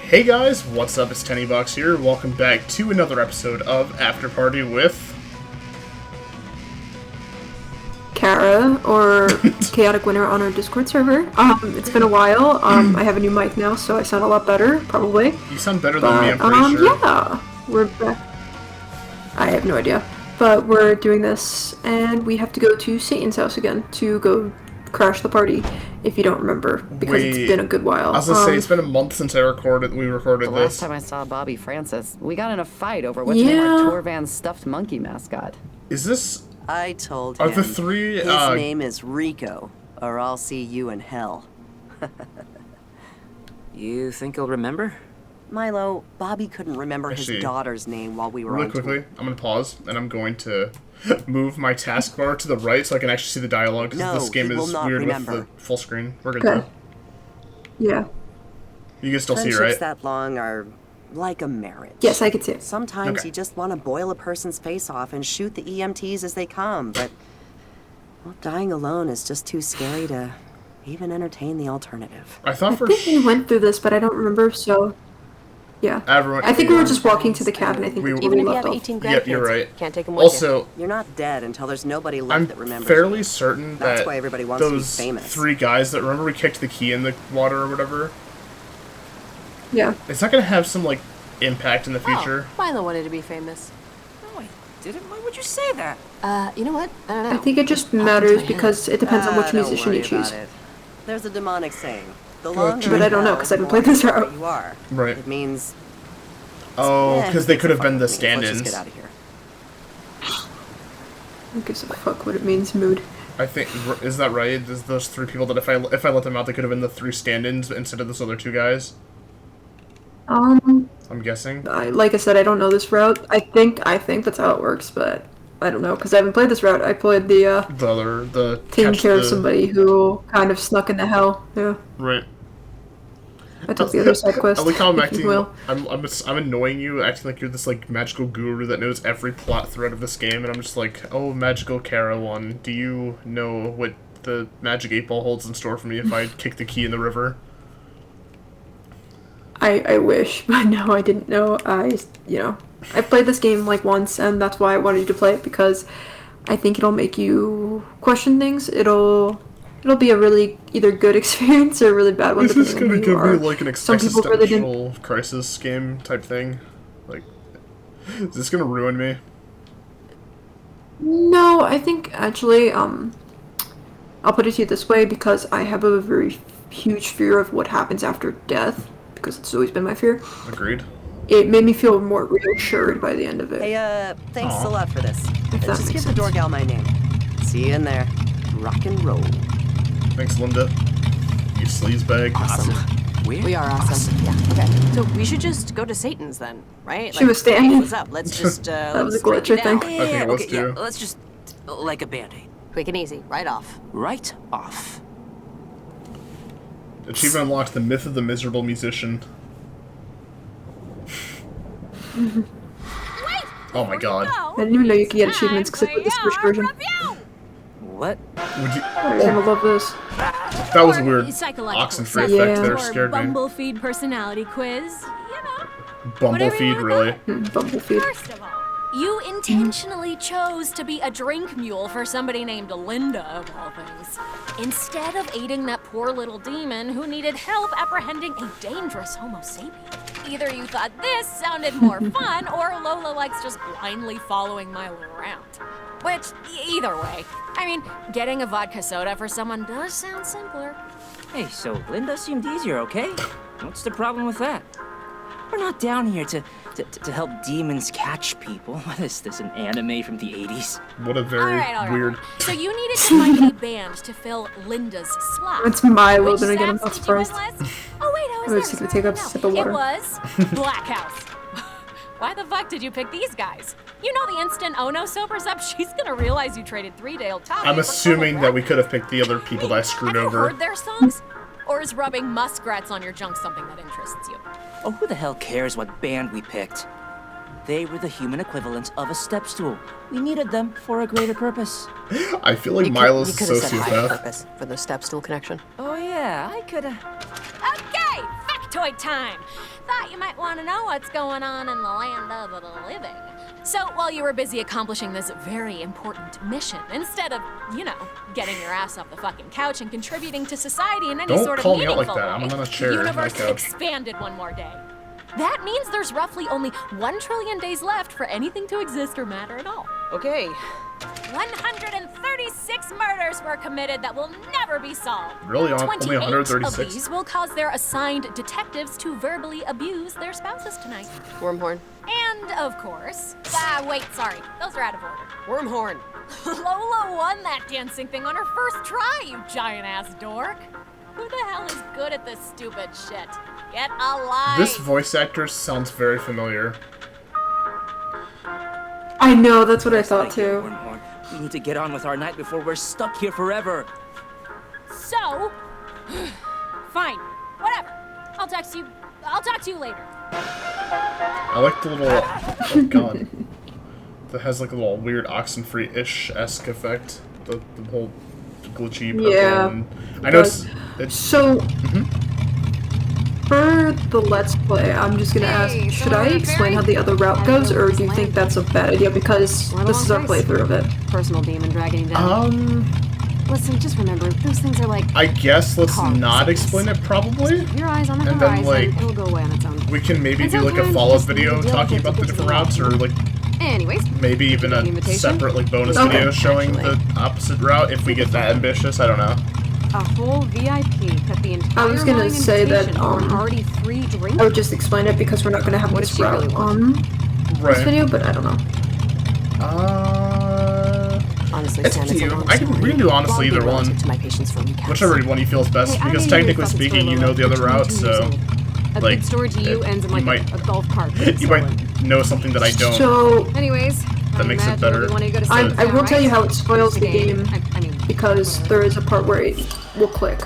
Hey guys, what's up? It's Tennybox here. Welcome back to another episode of Afterparty with Kara, or Chaotic Winner on our Discord server. It's been a while. I have a new mic now, so I sound a lot better, probably. You sound better than me, I'm pretty sure. Yeah, we're back. I have no idea. But we're doing this, and we have to go to Satan's house again to go crash the party, if you don't remember, because it's been a good while. I was gonna say, it's been a month since we recorded the this. Last time I saw Bobby Francis, we got in a fight over what's named our tour van's stuffed monkey mascot. Is this... I told him. Are the three, His name is Rico, or I'll see you in hell. You think he'll remember? Milo, Bobby couldn't remember his daughter's name while we were Really on quickly, tour. I'm gonna pause, and I'm going to move my taskbar to the right so I can actually see the dialogue, because this game is weird with the full screen. We're good though. Yeah. You can still see, right? Friendships that long are like a marriage. Yes, I can see it. Sometimes you just want to boil a person's face off and shoot the EMTs as they come, but well, dying alone is just too scary to even entertain the alternative. I thought for I think we went through this, but I don't remember, so... Yeah. I think we were just walking to the cabin. I think even if you have 18 grandkids, yep, you're right. Can't take them with also, you're not dead until there's nobody left that remembers. I'm fairly certain That's that why everybody wants those to be famous. three guys that remember we kicked the key in the water or whatever. Yeah. It's not gonna have some like impact in the future. Oh, Milo wanted to be famous. No, I didn't. Why would you say that? You know what? I don't know. I think it just matters because it depends on which Don't musician worry you choose. about it. There's a demonic saying. The longer But I don't know, because I haven't played this route. you are. Right. It means... Oh, because they could have been the Let's stand-ins. just get out of here. Who gives a fuck what it means, mood. I think, is that right? There's those three people that if I let them out, they could have been the three stand-ins instead of those other two guys? I'm guessing. Like I said, I don't know this route. I think that's how it works, but I don't know, because I haven't played this route. I played the taking care of somebody who kind of snuck into hell. Yeah. Right. I took the other side quest. I like how I'm if acting. you will. I'm annoying you, acting like you're this like magical guru that knows every plot thread of this game, and I'm just like, oh, magical Kara one. Do you know what the magic 8-ball holds in store for me if I kick the key in the river? I wish, but no, I didn't know. I played this game like once, and that's why I wanted you to play it, because I think it'll make you question things. It'll be a really either good experience or a really bad one. This is gonna give me like an Some people really existential crisis game type thing. Like, is this gonna ruin me? No, I think actually, I'll put it to you this way, because I have a very huge fear of what happens after death, because it's always been my fear. Agreed. It made me feel more reassured by the end of it. Hey, thanks a lot for this. If that Just makes give sense. the door gal my name. See you in there. Rock and roll. Thanks, Linda. You sleazebag. Awesome. We are awesome. Yeah. Okay. So we should just go to Satan's then, right? She was standing. Hey, what's up? Let's just That was a let's break glitch, it I think. down. I think it was okay, yeah, too. let's just like a band-aid. Quick and easy, right off. Right off. Achievement unlocked: the myth of the miserable musician. Oh my god. I didn't even know you could get achievements because I played the Switch version. What? Would you... I'm gonna love this. That was a weird Oxenfree Yeah. effect there, scared me. Bumblefeed personality quiz. You know. Bumblefeed, really? Bumblefeed. First of all, you intentionally chose to be a drink mule for somebody named Linda, of all things, instead of aiding that poor little demon who needed help apprehending a dangerous Homo sapien. Either you thought this sounded more fun, or Lola likes just blindly following Milo around. Which, either way, I mean, getting a vodka soda for someone does sound simpler. Hey, so Linda seemed easier, okay? What's the problem with that? We're not down here to help demons catch people. What is this, an anime from the 80s? What a very All right. weird... So you needed to find a band to fill Linda's slot. It's Milo, Which then again, I'm not saps did you surprised. enlist? Oh wait, I I was was just gonna take a sip of water. It was Black House. Why the fuck did you pick these guys? You know the instant Ono sobers up, she's gonna realize you traded 3-day Otaku. I'm assuming that we could have picked the other people that I screwed Have over. you heard their songs? Or is rubbing muskrats on your junk something that interests you? Oh, who the hell cares what band we picked? They were the human equivalent of a step stool. We needed them for a greater purpose. I feel like Milo's a You could have said higher sociopath. purpose for the step stool connection. Oh yeah, I coulda. Okay, factoid time. thought you might want to know what's going on in the land of the living. So while you were busy accomplishing this very important mission, instead of, getting your ass off the fucking couch and contributing to society in any Don't sort of call me out meaningful like that. I'm way, on a chair, the not a universe couch. expanded one more day. That means there's roughly only 1 trillion days left for anything to exist or matter at all. Okay. 136 murders were committed that will never be solved. Really? Only 28 of 136? these will cause their assigned detectives to verbally abuse their spouses tonight. Wormhorn. And, of course... wait, sorry. Those are out of order. Wormhorn. Lola won that dancing thing on her first try, you giant-ass dork. Who the hell is good at this stupid shit? Get a life! This voice actor sounds very familiar. I know, that's what I thought Thank you, too. Wormhorn. We need to get on with our night before we're stuck here forever. So... fine. Whatever. I'll talk to you later. I like the little... oh god. That has like a little weird Oxenfree-ish-esque effect. The whole glitchy purple Yeah, and... I know it's... So, for the Let's Play, I'm just gonna ask, should I explain how the other route goes, or do you think that's a bad idea because this is our playthrough of it? Personal demon dragging him down. Listen, just remember, those things are like... I guess let's Cog not sickness. explain it, probably. Your eyes on the And then, horizon, like, it'll go away on its own. We can maybe And do like a sometimes follow-up just need video to talking diligence about the to get to different the routes, or like Anyways, maybe even a invitation? separate like bonus Okay. video showing Actually. the opposite route if we get that ambitious. I don't know. a whole VIP cut the entire I was gonna line say that, invitation for already 3 drinks. I would just explain it because we're not gonna have What this does she route really want? on Right. this video, but I don't know. Honestly, It's Sam, up to it's a you. long I can story. we can do honestly Long either one. relative to my patients for recaps. Whichever one you feel is best, Hey, I because don't need technically your fucking speaking, you know the other story, route, Lola. so A like, good story to you ends in you like might- a golf cart. you might know something that I don't. So, Anyways, That makes it better. I will tell you how it spoils the game I mean, because there is a part where it will click.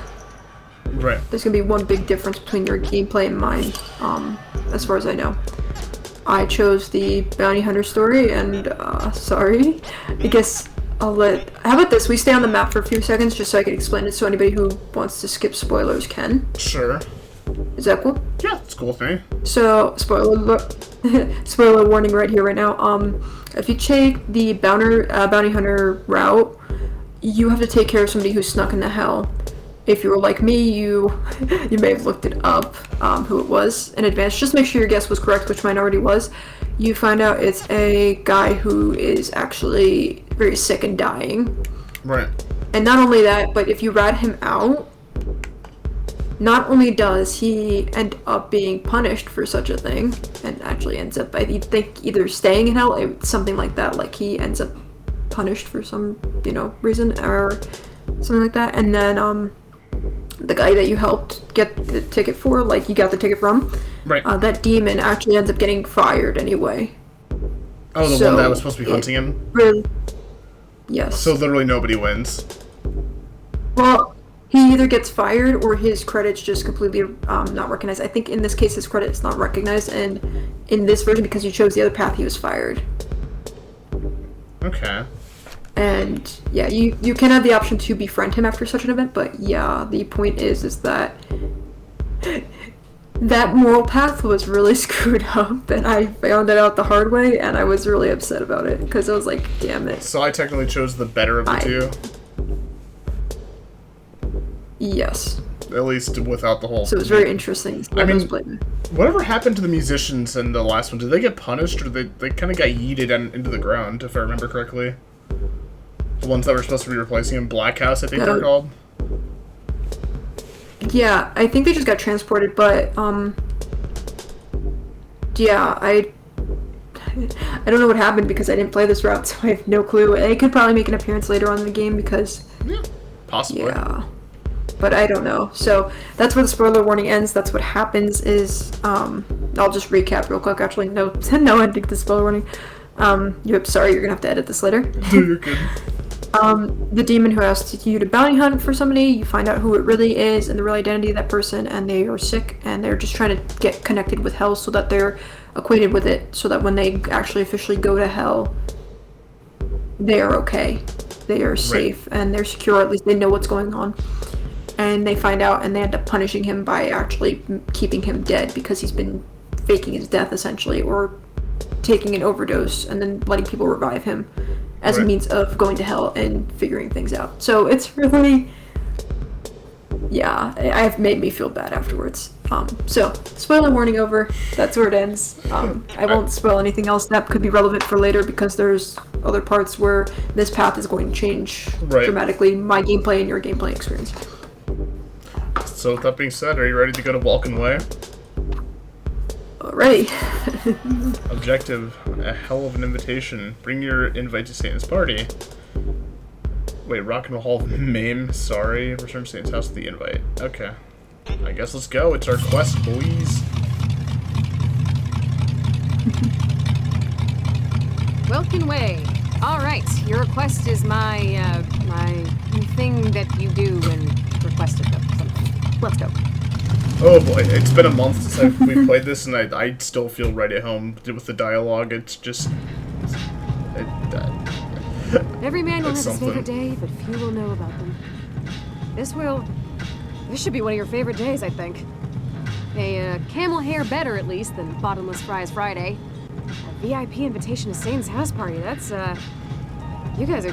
Right. There's gonna be one big difference between your gameplay and mine, as far as I know. I chose the bounty hunter story, and sorry, I guess I'll let. How about this? We stay on the map for a few seconds just so I can explain it, so anybody who wants to skip spoilers can. Sure. Is that cool? Yeah, it's cool with me. So, spoiler warning right here, right now. If you take the bounty hunter route, you have to take care of somebody who's snuck into hell. If you were like me, you may have looked it up, who it was in advance. Just make sure your guess was correct, which mine already was. You find out it's a guy who is actually very sick and dying. Right. And not only that, but if you rat him out, not only does he end up being punished for such a thing, and actually ends up, I think, either staying in hell, something like that, like he ends up punished for some, reason, or something like that, and then, the guy that you helped get the ticket for, like, you got the ticket from, Right. that demon actually ends up getting fired anyway. Oh, the so one that was supposed to be hunting him? Really? Yes. So literally nobody wins. Well, he either gets fired or his credits just completely not recognized. I think in this case his credit's not recognized, and in this version, because you chose the other path, he was fired. Okay. And yeah, you can have the option to befriend him after such an event, but yeah, the point is that that moral path was really screwed up, and I found it out the hard way, and I was really upset about it, because I was like, damn it. So I technically chose the better of the two? Yes. At least without the whole... So it was very interesting. I mean, whatever happened to the musicians in the last one? Did they get punished, or they kind of got yeeted into the ground, if I remember correctly? The ones that were supposed to be replacing him, Black House, I think they're called? Yeah, I think they just got transported, but, yeah, I don't know what happened because I didn't play this route, so I have no clue. They could probably make an appearance later on in the game because... Yeah, possibly. Yeah. But I don't know. So, that's where the spoiler warning ends. That's what happens is, I'll just recap real quick. Actually, no ending to the spoiler warning. Sorry, you're gonna have to edit this later. You're good. The demon who asks you to bounty hunt for somebody, you find out who it really is and the real identity of that person, and they are sick, and they're just trying to get connected with hell so that they're acquainted with it, so that when they actually officially go to hell, they are okay. They are safe, and they're secure, at least they know what's going on. and they find out, and they end up punishing him by actually keeping him dead because he's been faking his death essentially, or taking an overdose and then letting people revive him as a means of going to hell and figuring things out. So it's really, yeah, it made me feel bad afterwards. So spoiler warning over. That's where it ends. I won't spoil anything else that could be relevant for later because there's other parts where this path is going to change dramatically my gameplay and your gameplay experience. So with that being said, are you ready to go to Vulcan Way? Alrighty. Objective, a hell of an invitation. Bring your invite to Satan's party. Wait, Rock and Roll Hall of Mame, sorry. Return to Satan's house with the invite. Okay. I guess let's go. It's our quest, boys. Welcome Way. All right, your request is my thing that you do when requested something. Let's go. Oh boy, it's been a month since we played this, and I still feel right at home with the dialogue. It's just... Every man will have his something. favorite day, but few will know about them. This should be one of your favorite days, I think. A camel hair better, at least, than Bottomless Fries Friday. A VIP invitation to Satan's house party. That's, you guys are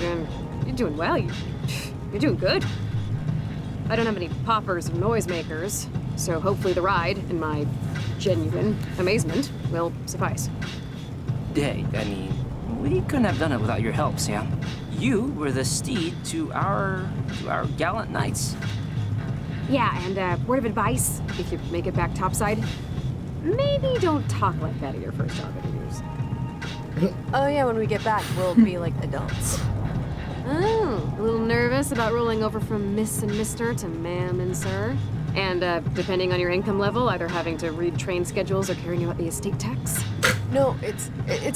doing well. You're doing good. I don't have any poppers or noisemakers, so hopefully the ride, and my genuine amazement, will suffice. Hey, I mean, we couldn't have done it without your help, Sam. You were the steed to our gallant knights. Yeah, and word of advice, if you make it back topside, maybe don't talk like that at your first job interviews. Oh yeah, when we get back, we'll be like adults. Oh, a little nervous about rolling over from Miss and Mr. to Ma'am and Sir? And, depending on your income level, either having to read train schedules or caring about the estate tax? No, it's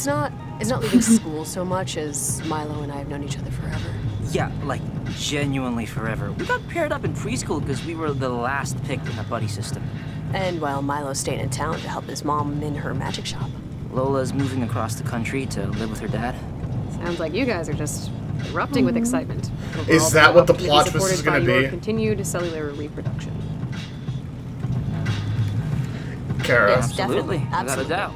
not leaving school so much as Milo and I have known each other forever. Yeah, like, genuinely forever. We got paired up in preschool because we were the last picked in the buddy system. And while Milo's staying in town to help his mom in her magic shop. Lola's moving across the country to live with her dad. Sounds like you guys are just erupting with excitement. Is that what the plot twist is going to be? Continued cellular reproduction. Kara. Yes, Absolutely, definitely. without a doubt.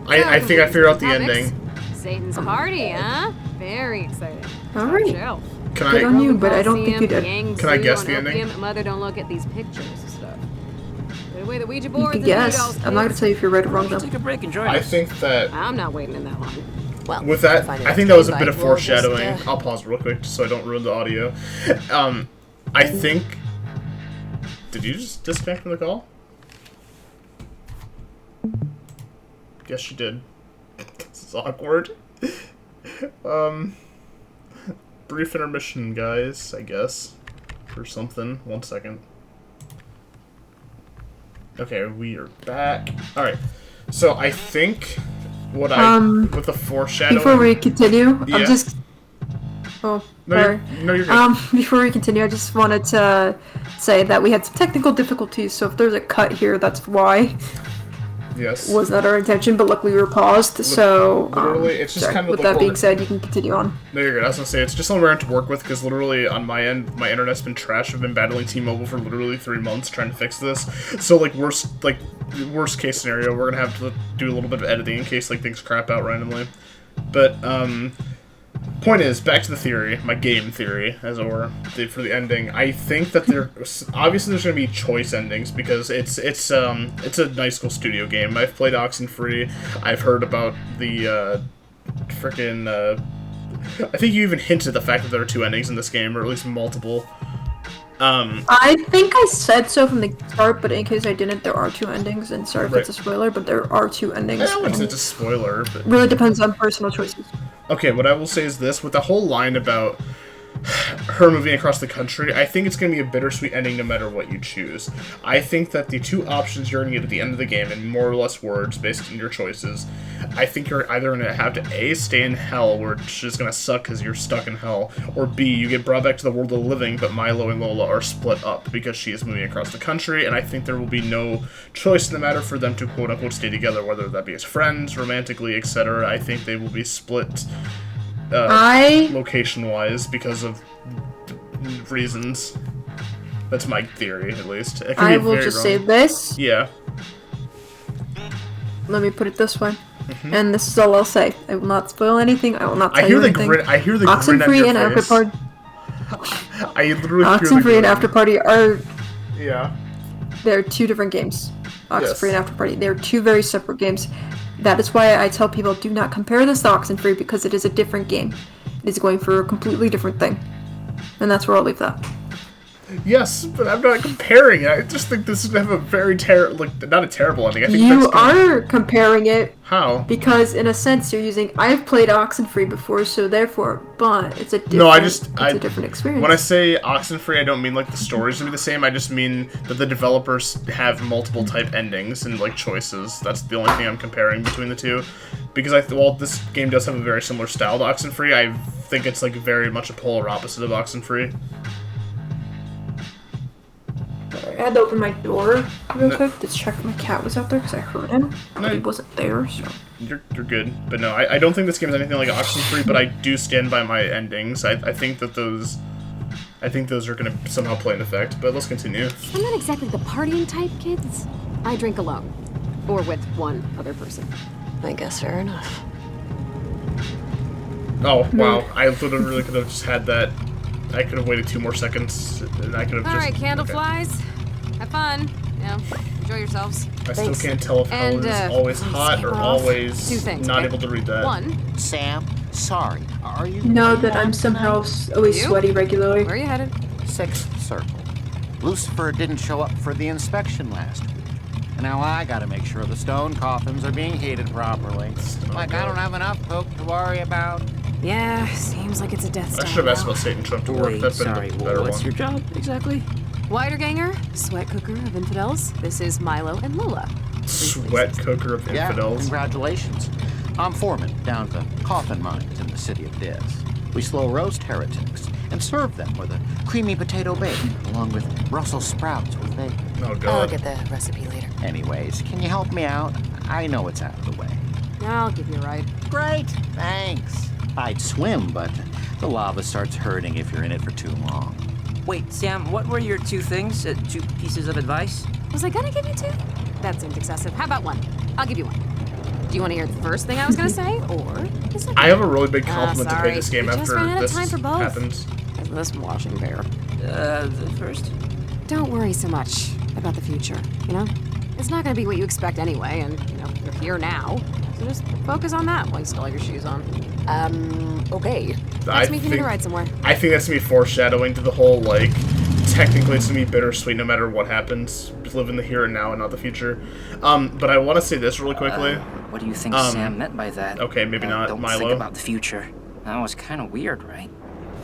I think I figured out the Topics? ending. Satan's party, huh? Very exciting. Alright. Shelf. Can Good on I... you, but I don't think you did. Can I guess the ending? Mother, don't look at these pictures and stuff. Put away the Ouija You boards can and guess. dolls, I'm not gonna kids. tell you if you're right or wrong though. Take a break and join I us. think that... I'm not waiting in that line. Well, With that, find I out think that was a the bit of invite, we'll just, foreshadowing. I'll pause real quick just so I don't ruin the audio. I think... Did you just disconnect from the call? Yes, you did. This is awkward. Brief intermission, guys, I guess. Or something. 1 second. Okay, we are back. Alright. So I think what with the foreshadowing... Before we continue, Yeah. I'm just... Oh, sorry. No, you're good. Before we continue, I just wanted to say that we had some technical difficulties, so if there's a cut here, that's why. Yes. Was not our intention, but luckily we were paused, so... Literally, it's just sorry. kind of With like... that being said, you can continue on. No, you're good. I was gonna say, it's just something we're going to have to work with, because literally, on my end, my internet's been trash. I've been battling T-Mobile for literally 3 months trying to fix this. So, like, worst case scenario, we're gonna have to do a little bit of editing in case, like, things crap out randomly. But, point is, back to the theory, my game theory, as it were, for the ending. I think that obviously there's going to be choice endings, because it's a Night School Studio game. I've played Oxenfree, I've heard about the, I think you even hinted at the fact that there are 2 endings in this game, or at least multiple. I think I said so from the start, but in case I didn't, there are 2 endings, and sorry if it's a spoiler, but there are 2 endings. I wouldn't say it's a spoiler, but... Really depends on personal choices. Okay, what I will say is this, with the whole line about her moving across the country, I think it's going to be a bittersweet ending no matter what you choose. I think that the 2 options you're going to get at the end of the game, in more or less words, based on your choices, I think you're either going to have to A, stay in hell, where it's just going to suck because you're stuck in hell, or B, you get brought back to the world of the living, but Milo and Lola are split up because she is moving across the country, and I think there will be no choice in the matter for them to quote-unquote stay together, whether that be as friends, romantically, etc. I think they will be split location-wise because of reasons. That's my theory, at least. It could I be will very just wrong. say this. Yeah. Let me put it this way. And this is all I'll say. I will not spoil anything. I will not tell I hear you the anything. grin. I hear the grin on Oxenfree your and face. Afterparty. I literally hear the Oxenfree and grin. Afterparty are Yeah. they're two different games. Oxenfree Yes. and Afterparty. They're two very separate games. That is why I tell people do not compare this to Oxenfree because it is a different game. It is going for a completely different thing. And that's where I'll leave that. Yes, but I'm not comparing it. I just think this is gonna have a very not a terrible ending. I think You that's gonna... are comparing it How? because in a sense you're using I've played Oxenfree before, so therefore but it's a different No, it's a different experience. When I say Oxenfree, I don't mean like the stories to be the same. I just mean that the developers have multiple type endings and like choices. That's the only thing I'm comparing between the two. Because while this game does have a very similar style to Oxenfree, I think it's like very much a polar opposite of Oxenfree. I had to open my door real quick to check if my cat was out there because I heard him. No. He wasn't there, so. You're good. But no, I don't think this game is anything like Oxenfree, but I do stand by my endings. I think that those are going to somehow play an effect, but let's continue. I'm not exactly the partying type, kids. I drink alone. Or with one other person. I guess fair enough. Oh, wow. I literally could have just had that. I could have waited 2 more seconds, and I could have just... Alright, candle okay. flies. Have fun. Enjoy yourselves. I still Thanks. can't tell if hell And, is always please hot taper or off. always 2 things, not okay? able to read that. 1, Sam, sorry. Are you Know that I'm somehow always You? sweaty regularly. where are you headed? 6th Circle. Lucifer didn't show up for the inspection last week. And now I gotta make sure the stone coffins are being heated properly. Like I don't have enough poke to worry about. Yeah, seems like it's a death I star should have asked now. about Satan Trump to work. Wait, That's been sorry, a better what's one. your job exactly? Wider ganger, sweat cooker of infidels. This is Milo and Lola. Sweat cooker of Yeah, infidels. congratulations. I'm foreman down at the coffin mines in the city of Diz. We slow roast heretics and serve them with a creamy potato bacon along with Brussels sprouts with bacon. Oh I'll god. get the recipe later. Anyways, can you help me out? I know it's out of the way. I'll give you a ride. Great, thanks. I'd swim, but the lava starts hurting if you're in it for too long. Wait, Sam, what were your 2 things? 2 pieces of advice? Was I gonna give you 2? That seemed excessive. How about 1? I'll give you 1. Do you want to hear the first thing I was gonna say, or the second? I have a really big compliment to sorry. pay this game We just after ran out of this time for both. happens. Is this washing bear? The first? Don't worry so much about the future, you know? It's not gonna be what you expect anyway, and, you know, you're here now. So just focus on that while you still have your shoes on. Okay. Next week you need to ride somewhere. I think that's gonna be foreshadowing to the whole, like, technically it's gonna be bittersweet no matter what happens. Just live in the here and now and not the future. But I want to say this really quickly. What do you think Sam meant by that? Okay, maybe not, Don't Milo. think about the future. That was kind of weird, right?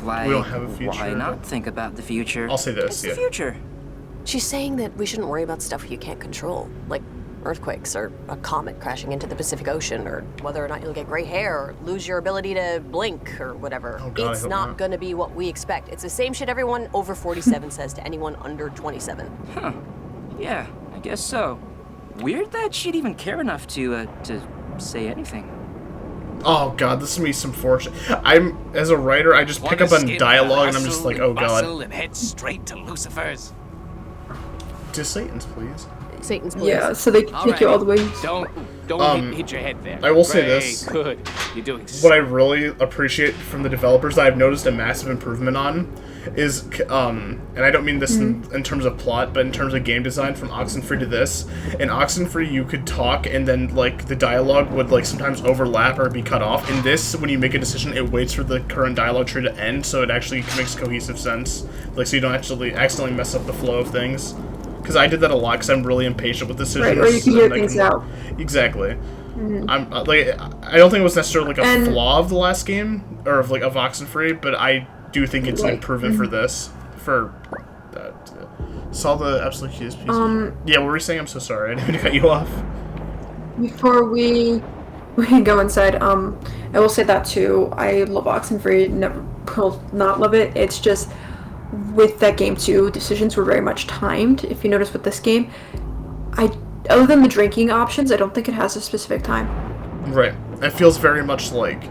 Like, We don't have a future, why not but- think about the future? I'll say this, It's yeah. the future. She's saying that we shouldn't worry about stuff you can't control, like earthquakes or a comet crashing into the Pacific Ocean, or whether or not you'll get gray hair or lose your ability to blink or whatever. Oh, God, I It's hope not not. gonna be what we expect. It's the same shit everyone over 47 says to anyone under 27. Huh. Yeah, I guess so. Weird that she'd even care enough to say anything. Oh god, this is gonna be some fortune. As a writer, I just pick up on dialogue and I'm just like, oh god. And head straight to Lucifer's. To Satan's, please. Satan's place. Yeah, so they can take you all the way. Don't hit your head there. I will say Very this. Good. You're doing What I really appreciate from the developers that I've noticed a massive improvement on is, and I don't mean this in terms of plot, but in terms of game design from Oxenfree to this. In Oxenfree, you could talk and then, like, the dialogue would, like, sometimes overlap or be cut off. In this, when you make a decision, it waits for the current dialogue tree to end, so it actually makes cohesive sense. Like, so you don't actually accidentally mess up the flow of things. Because I did that a lot because I'm really impatient with decisions. Right, or you can hear and I things out. Exactly. I'm like, I don't think it was necessarily like a And- flaw of the last game or of Oxenfree, but I do think it's an Right. improvement for this. For that, saw the absolute cutest piece. Yeah, what were you saying? I'm so sorry. I didn't mean to cut you off. Before we go inside, I will say that too. I love Oxenfree. Never will not love it. It's just with that game too, decisions were very much timed. If you notice with this game, other than the drinking options, I don't think it has a specific time. Right. It feels very much like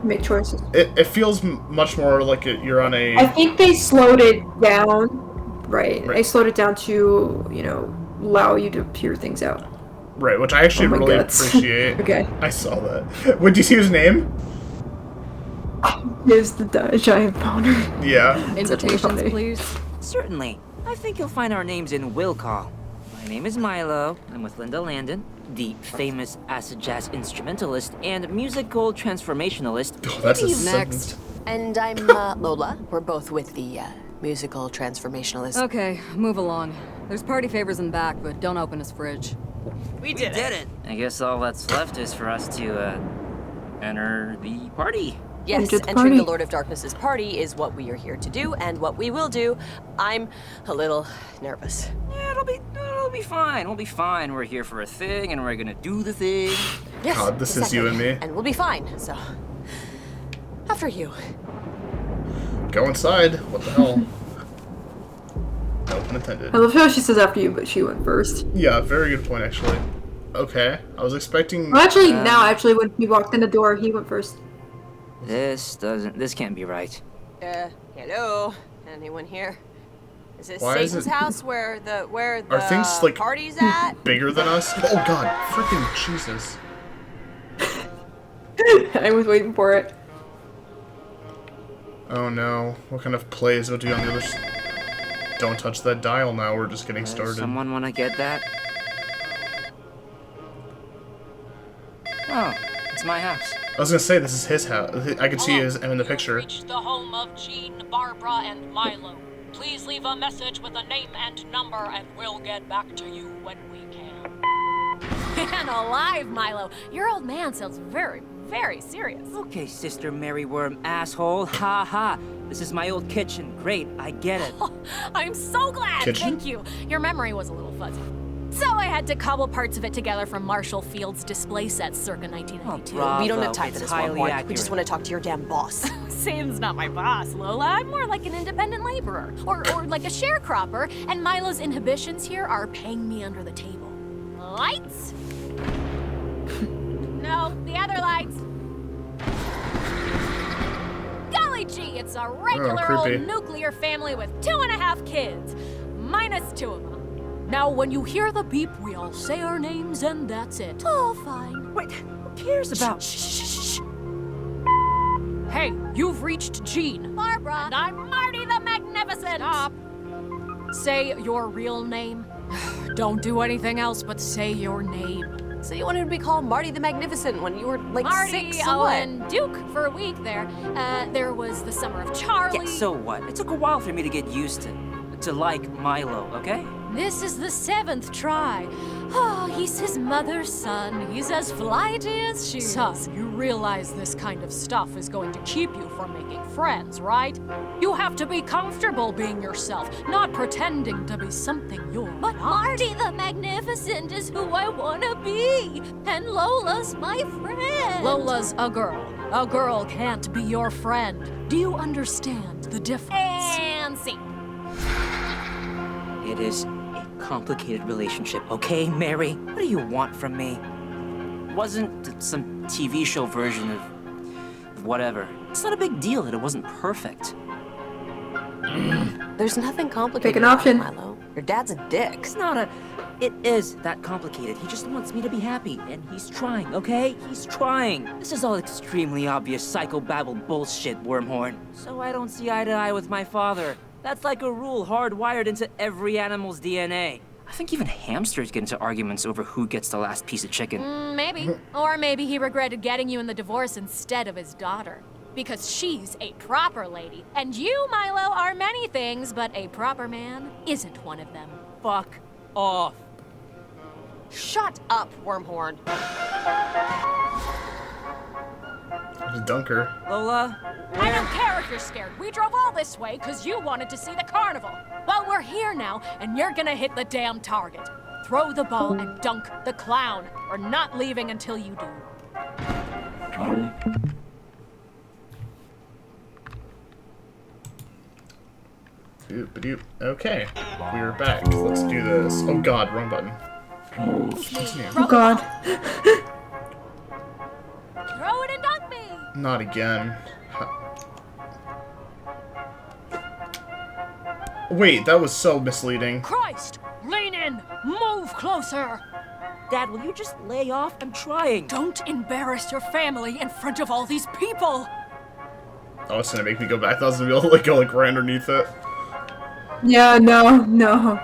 Make choices. it feels much more like you're on I a. think they slowed it down Right. Right. I slowed it down to, allow you to hear things out. Right, which I actually Oh my really guts. appreciate. Okay. I saw that. Wait, do you see his name? Here's the giant boner. Yeah. Invitations, funny. please. Certainly. I think you'll find our names in will call. My name is Milo. I'm with Linda Landon, the famous acid jazz instrumentalist and musical transformationalist. Oh, that's a Maybe sentence. Next. And I'm Lola. We're both with the musical transformationalist. Okay, move along. There's party favors in back, but don't open his fridge. We did it. I guess all that's left is for us to enter the party. Yes, Enter the entering party. the Lord of Darkness's party is what we are here to do, and what we will do. I'm a little nervous. Yeah, it'll be fine. We'll be fine. We're here for a thing, and we're gonna do the thing. Yes, God, this is you and me. And we'll be fine, so... After you. Go inside. What the hell? No pun intended. I love how she says after you, but she went first. Yeah, very good point, actually. Okay, I was expecting... Well, actually, when he walked in the door, he went first. This can't be right. Hello? Anyone here? Is this Why is Satan's it- house where the Are things, like, party's at? bigger than us? Oh god, freaking Jesus. I was waiting for it. Oh no, what kind of play is it to be on the other Don't touch that dial now, we're just getting started. Someone wanna get that? Oh, it's my house. I was gonna say, this is his house. I can see him in the picture. Reached the home of Jean, Barbara, and Milo. Please leave a message with a name and number, and we'll get back to you when we can. Man alive, Milo. Your old man sounds very, very serious. Okay, Sister Mary Worm, asshole. Ha ha. This is my old kitchen. Great, I get it. I'm so glad. Kitchen? Thank you. Your memory was a little fuzzy. So I had to cobble parts of it together from Marshall Field's display sets circa 1992. bravo. We don't have time for It's this highly one. We accurate. just want to talk to your damn boss. Satan's not my boss, Lola. I'm more like an independent laborer. Or like a sharecropper, and Milo's inhibitions here are paying me under the table. Lights? No, the other lights. Golly gee, it's a regular old creepy. nuclear family with 2.5 kids. Minus 2 of them. Now, when you hear the beep, we all say our names and that's it. Oh, fine. Wait, who cares about... Shh. Hey, you've reached Jean. Barbara. And I'm Marty the Magnificent. Stop. Say your real name. Don't do anything else but say your name. So you wanted to be called Marty the Magnificent when you were like Marty, 6, so what? Owen, Duke for a week there. There was the summer of Charlie. Yeah, so what? It took a while for me to get used to like Milo, okay? This is the 7th try. Oh, he's his mother's son. He's as flighty as she is. Son, you realize this kind of stuff is going to keep you from making friends, right? You have to be comfortable being yourself, not pretending to be something you're not. But Marty the Magnificent is who I want to be. And Lola's my friend. Lola's a girl. A girl can't be your friend. Do you understand the difference? And see. It is a complicated relationship, okay, Mary? What do you want from me? It wasn't some TV show version of whatever. It's not a big deal that it wasn't perfect. There's nothing complicated Pick an about option. Milo. Your dad's a dick. It's not a... It is that complicated. He just wants me to be happy, and he's trying, okay? He's trying. This is all extremely obvious psychobabble bullshit, Wormhorn. So I don't see eye to eye with my father. That's like a rule hardwired into every animal's DNA. I think even hamsters get into arguments over who gets the last piece of chicken. Maybe. Or maybe he regretted getting you in the divorce instead of his daughter. Because she's a proper lady. And you, Milo, are many things, but a proper man isn't one of them. Fuck off. Shut up, Wormhorn. Dunker. Lola? I don't care if you're scared. We drove all this way because you wanted to see the carnival. Well, we're here now, and you're gonna hit the damn target. Throw the ball and dunk the clown. We're not leaving until you do. Doop-a-doop. Okay, we're back. Let's do this. Oh god, wrong button. Continue. Oh god. Throw it and dunk me. Not again. Wait, that was so misleading. Christ! Lean in! Move closer! Dad, will you just lay off? I'm trying. Don't embarrass your family in front of all these people! Oh, it's gonna make me go back. I thought I was gonna be able to, like, go, like, right underneath it. Yeah, no.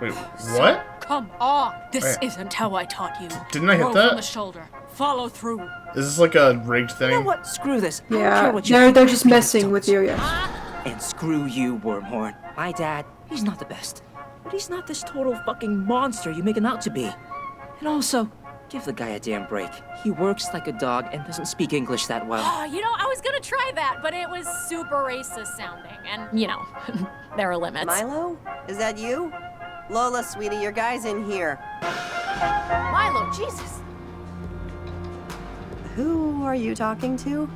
Wait, what? Come on! This Wait. isn't how I taught you. Didn't I hit Throw that? from the shoulder. Follow through. Is this like a rigged thing? You know what? Screw this. I don't care Yeah, what you they're think. they're just messing with you, yes. And screw you, Wormhorn. My dad, he's not the best. But he's not this total fucking monster you make him out to be. And also, give the guy a damn break. He works like a dog and doesn't speak English that well. Oh, you know, I was gonna try that, but it was super racist sounding. And, you know, there are limits. Milo? Is that you? Lola, sweetie, your guy's in here. Milo, Jesus. Who are you talking to?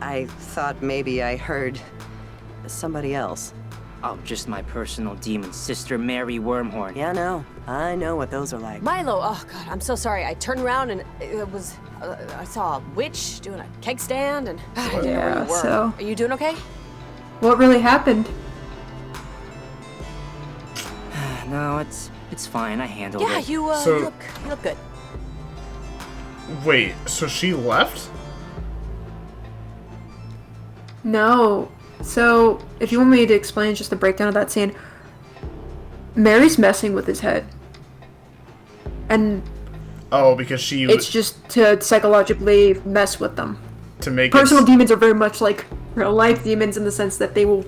I thought maybe I heard somebody else. Oh, just my personal demon sister, Mary Wormhorn. Yeah, no. I know what those are like. Milo, oh god, I'm so sorry. I turned around and it was, I saw a witch doing a keg stand and I didn't know where Yeah, you were. so- Are you doing okay? What really happened? No, it's fine. I handled Yeah, it. you So- you look good. Wait, so she left? No. So, if you want me to explain just the breakdown of that scene, Mary's messing with his head. And Oh, because she... it's just to psychologically mess with them. to make Personal it... demons are very much like real-life demons in the sense that they will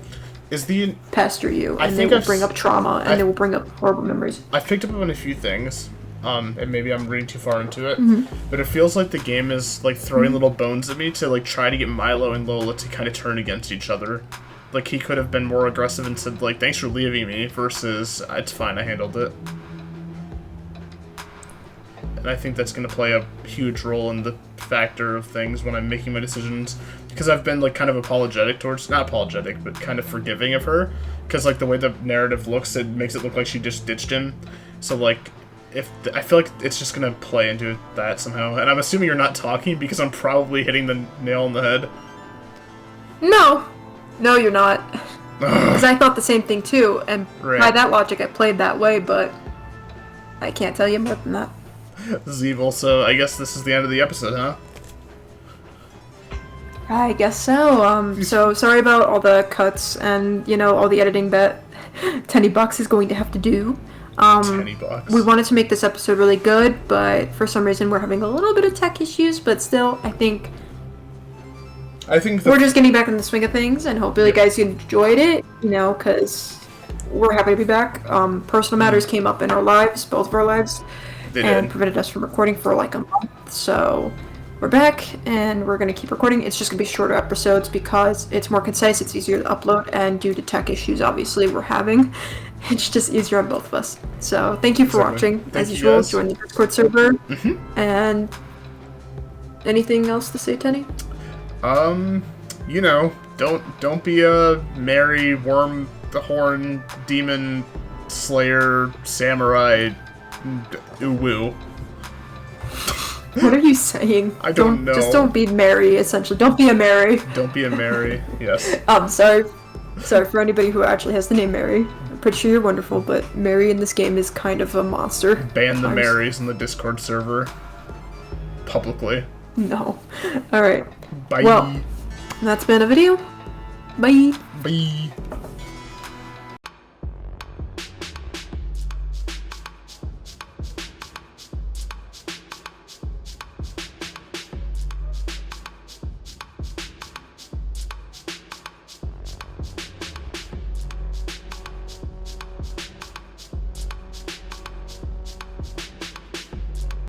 Is the... pester you, I and they think will I've bring s- up trauma, and I- they will bring up horrible memories. I've picked up on a few things, and maybe I'm reading too far into it, Mm-hmm. but it feels like the game is, like, throwing little bones at me to, like, try to get Milo and Lola to kind of turn against each other. Like, he could have been more aggressive and said, like, thanks for leaving me, versus, it's fine, I handled it. And I think that's going to play a huge role in the factor of things when I'm making my decisions, because I've been, like, kind of apologetic towards, not apologetic, but kind of forgiving of her, because, like, the way the narrative looks, it makes it look like she just ditched him. So, like, I feel like it's just gonna play into that somehow, and I'm assuming you're not talking because I'm probably hitting the nail on the head. No! No, you're not. Because I thought the same thing too, and Right. by that logic I played that way, but I can't tell you more than that. This is evil, so I guess this is the end of the episode, huh? I guess so. So sorry about all the cuts and, you know, all the editing that $10 is going to have to do. $10. We wanted to make this episode really good, but for some reason we're having a little bit of tech issues, but still, I think we're just getting back in the swing of things, and hopefully you guys enjoyed it, you know, because we're happy to be back. Personal matters came up in our lives, both of our lives, They and did. prevented us from recording for like a month, so we're back, and we're going to keep recording. It's just going to be shorter episodes because it's more concise, it's easier to upload, and due to tech issues, obviously, we're having, it's just easier on both of us. So, thank you for Exactly. watching. Thank As you, usual, guys. join the Discord server. And anything else to say, Tenny? You know, don't be a merry worm, the horn, demon, slayer, samurai, woo. What are you saying? I don't know. Just don't be Mary, essentially. Don't be a Mary. Don't be a Mary. Yes. Sorry for anybody who actually has the name Mary. I'm pretty sure you're wonderful, but Mary in this game is kind of a monster. Ban the Times. Marys in the Discord server. Publicly. No. Alright. Bye. Well, that's been a video. Bye. Bye.